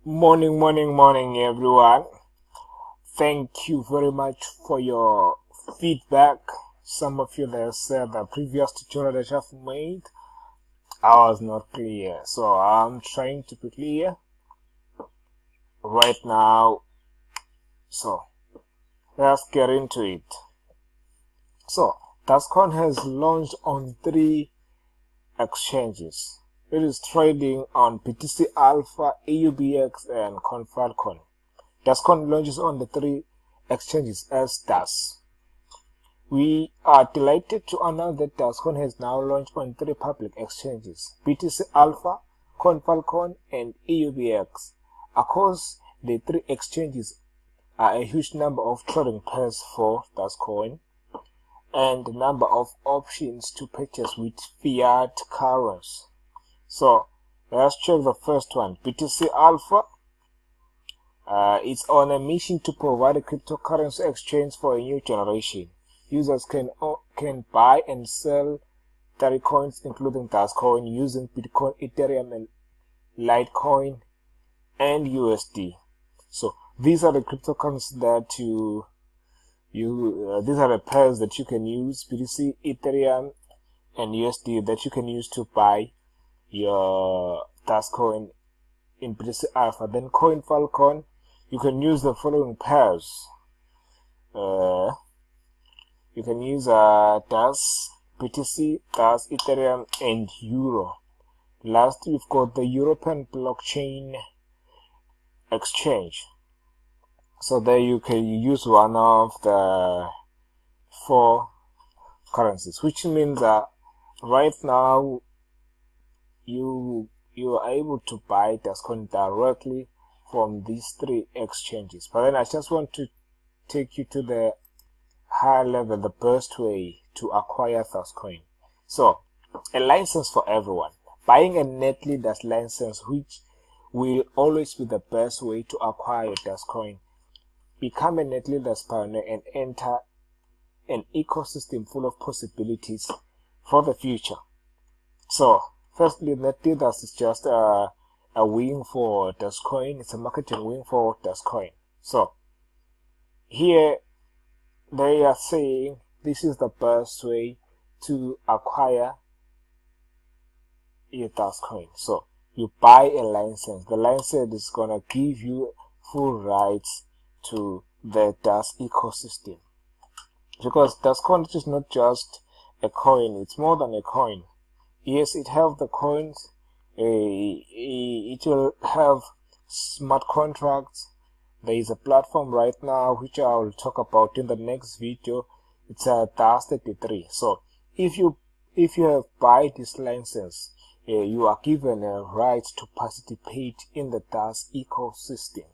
Morning, everyone. Thank you very much for your feedback. Some of you that said the previous tutorial that I've made, I was not clear. So I'm trying to be clear right now. So let's get into it. So Tascon has launched on 3 exchanges. It is trading on BTC Alpha, AUBX, and ConFalcon. Tascon launches on the 3 exchanges as does. We are delighted to announce that Tascon has now launched on 3 public exchanges: BTC Alpha, ConFalcon, and AUBX. Across the 3 exchanges are a huge number of trading pairs for Tascon and the number of options to purchase with fiat currency. So let's check the first one, BTC Alpha. It's on a mission to provide a cryptocurrency exchange for a new generation. Users can buy and sell 30 coins, including Tascoin, using Bitcoin, Ethereum, and Litecoin, and USD. So these are the cryptocurrencies that these are the pairs that you can use: BTC, Ethereum, and USD, that you can use to buy your Tascoin in BTC Alpha. Then CoinFalcon, you can use the following pairs. You can use TAS, BTC, TAS, Ethereum, and Euro. Last, we've got the European Blockchain Exchange. So there you can use one of the 4 currencies, which means that right now you are able to buy Tascon directly from these 3 exchanges. But then I just want to take you to the high level, the best way to acquire Tascoin. So a license for everyone. Buying a NetLeaders license, which will always be the best way to acquire your Tascoin. Become a NetLeaders pioneer and enter an ecosystem full of possibilities for the future. So firstly, NetLeaders is just a wing for Tascoin. It's a marketing wing for Tascoin. So here they are saying this is the best way to acquire your Tascoin. So you buy a license. The license is gonna give you full rights to the TAS ecosystem, because Tascoin is not just a coin, it's more than a coin. Yes, it have the coins, it will have smart contracts. There is a platform right now which I will talk about in the next video. It's a TAS33. So if you have buy this license, you are given a right to participate in the TAS ecosystem.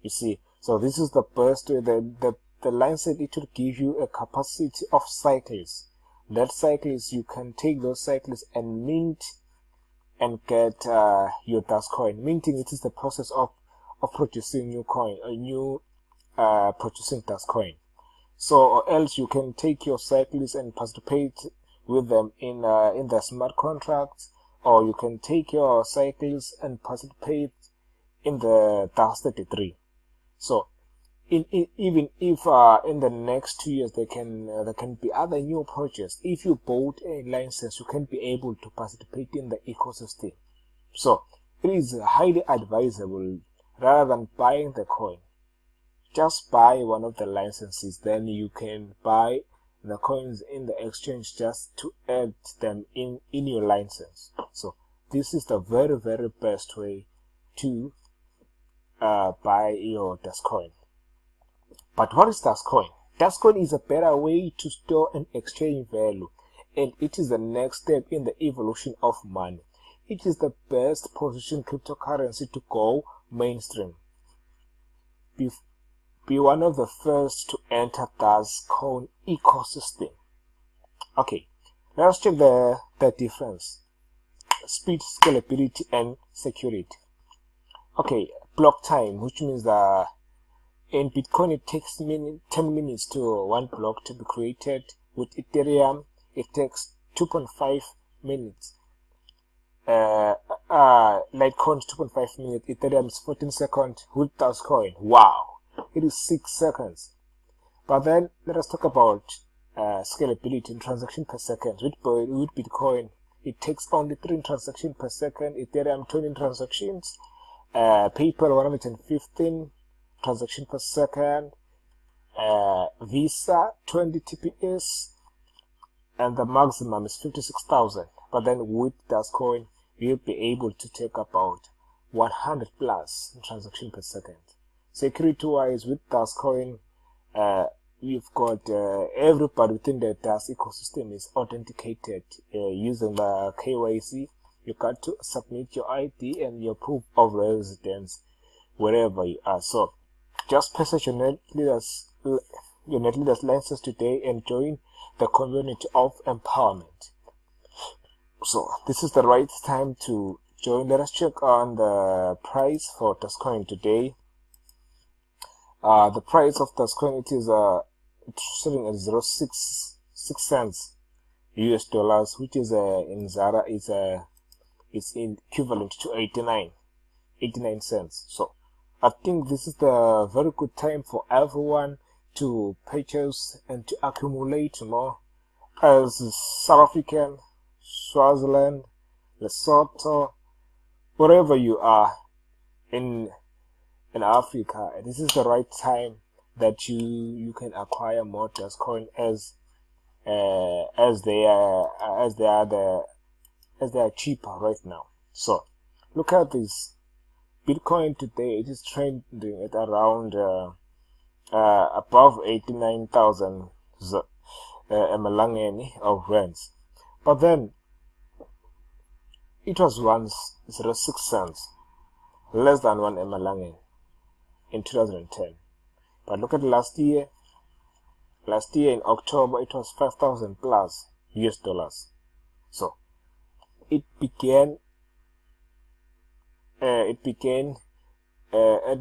You see, so this is the best way. The license, it will give you a capacity of cycles. That cycles, you can take those cycles and mint and get your Tascoin. Minting, it is the process of producing new coin, producing Tascoin. So, or else you can take your cycles and participate with them in the smart contracts, or you can take your cycles and participate in the TAS33. So even if in the next 2 years there can be other new projects, if you bought a license, you can be able to participate in the ecosystem. So it is highly advisable, rather than buying the coin, just buy one of the licenses. Then you can buy the coins in the exchange just to add them in your license. So this is the very best way to buy your Tascoin. But what is Tascoin? Tascoin is a better way to store and exchange value, and it is the next step in the evolution of money. It is the best positioned cryptocurrency to go mainstream. Be one of the first to enter Tascoin ecosystem. Okay, let's check the difference: speed, scalability, and security. Okay, block time, which means that in Bitcoin it takes 10 minutes to 1 block to be created. With Ethereum it takes 2.5 minutes. Litecoin 2.5 minutes, Ethereum is 14 seconds with Dogecoin. Wow, it is 6 seconds. But then let us talk about scalability in transaction per second. With Bitcoin, it takes only 3 transactions per second. Ethereum 20 transactions. PayPal 115 transactions per second. Visa 20 TPS, and the maximum is 56,000. But then with Dogecoin, you'll be able to take about 100 plus transactions per second. Security wise, with Dogecoin, you've got everybody within the DAS ecosystem is authenticated using the KYC. You got to submit your ID and your proof of residence wherever you are. So just purchase your net leaders license today and join the community of empowerment. So this is the right time to join. Let us check on the price for Dogecoin today. The price of Dogecoin, it is selling at 0.66 cents US dollars, which is in Zara is it's equivalent to 89 cents. So I think this is the very good time for everyone to purchase and to accumulate more. As South African, Swaziland, Lesotho, wherever you are in Africa, this is the right time that you can acquire more Dogecoin as they are cheaper right now. So look at this. Bitcoin today, it is trending at around above 89,000 emalangeni of rands. But then it was once 0.6 cents, less than 1 emalangeni in 2010. But look at last year. Last year in October, it was 5,000 plus US dollars. So it began at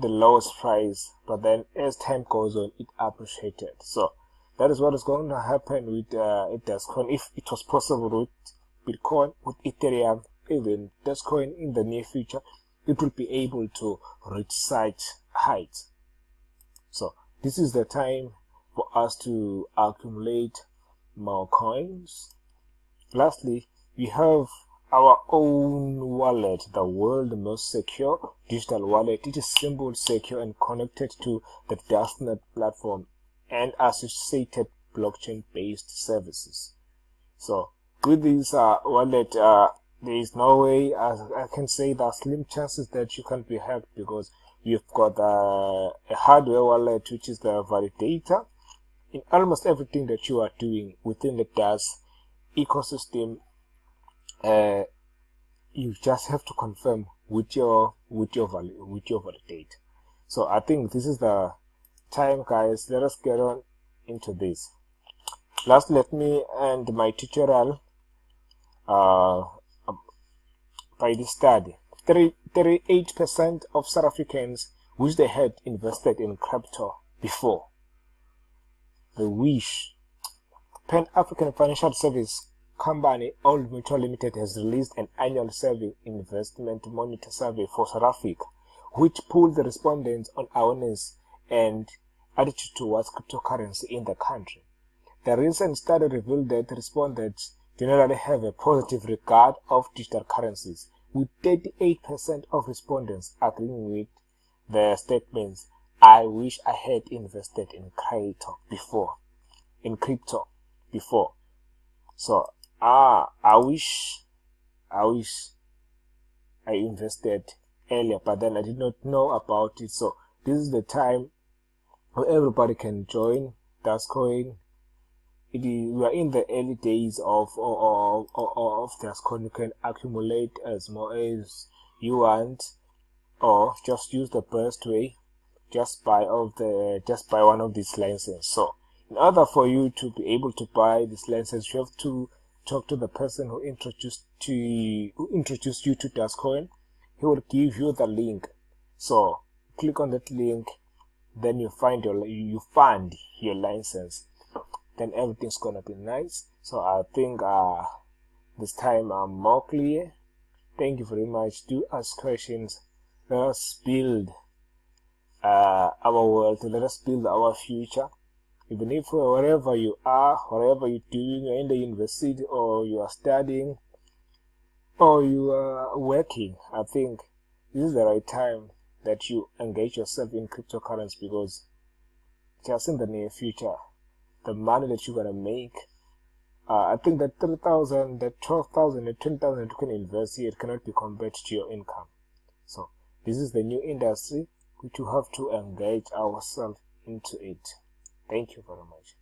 the lowest price, but then as time goes on, it appreciated. So that is what is going to happen with Dogecoin. If it was possible with Bitcoin, with Ethereum, even Dogecoin in the near future, it will be able to reach such heights. So this is the time for us to accumulate more coins. Lastly, we have our own wallet, the world's most secure digital wallet. It is simple, secure, and connected to the DASnet platform and associated blockchain-based services. So with this wallet, there is no way, as I can say, there are slim chances that you can be hacked, because you've got a hardware wallet, which is the validator in almost everything that you are doing within the DAS ecosystem. You just have to confirm with your validate. So I think this is the time, guys. Let us get on into this. Last, let me end my tutorial by this study. 38% of South Africans wish they had invested in crypto before. They wish. Pan African Financial Service Company, Old Mutual Limited, has released an annual survey investment monitor survey for South Africa, which polled the respondents on awareness and attitude towards cryptocurrency in the country. The recent study revealed that respondents generally have a positive regard of digital currencies, with 38% of respondents agreeing with the statements, "I wish I had invested in crypto before." So I wish I invested earlier, but then I did not know about it. So this is the time where everybody can join Dogecoin. We are in the early days of Dogecoin. You can accumulate as more as you want, or just use the best way. Just buy one of these licenses. So in order for you to be able to buy this license, you have to talk to the person who introduced you to Dogecoin. He will give you the link. So click on that link, then you fund your license. Then everything's gonna be nice. So I think this time I'm more clear, Thank you very much. Do ask questions. Let us build our world. Let us build our future. Even if wherever you are, wherever you're doing, you're in the university or you are studying or you are working, I think this is the right time that you engage yourself in cryptocurrency, because just in the near future, the money that you're going to make, I think that 3,000, that 12,000, that 20,000 that you can invest here, it cannot be compared to your income. So this is the new industry which you have to engage ourselves into it. Thank you very much.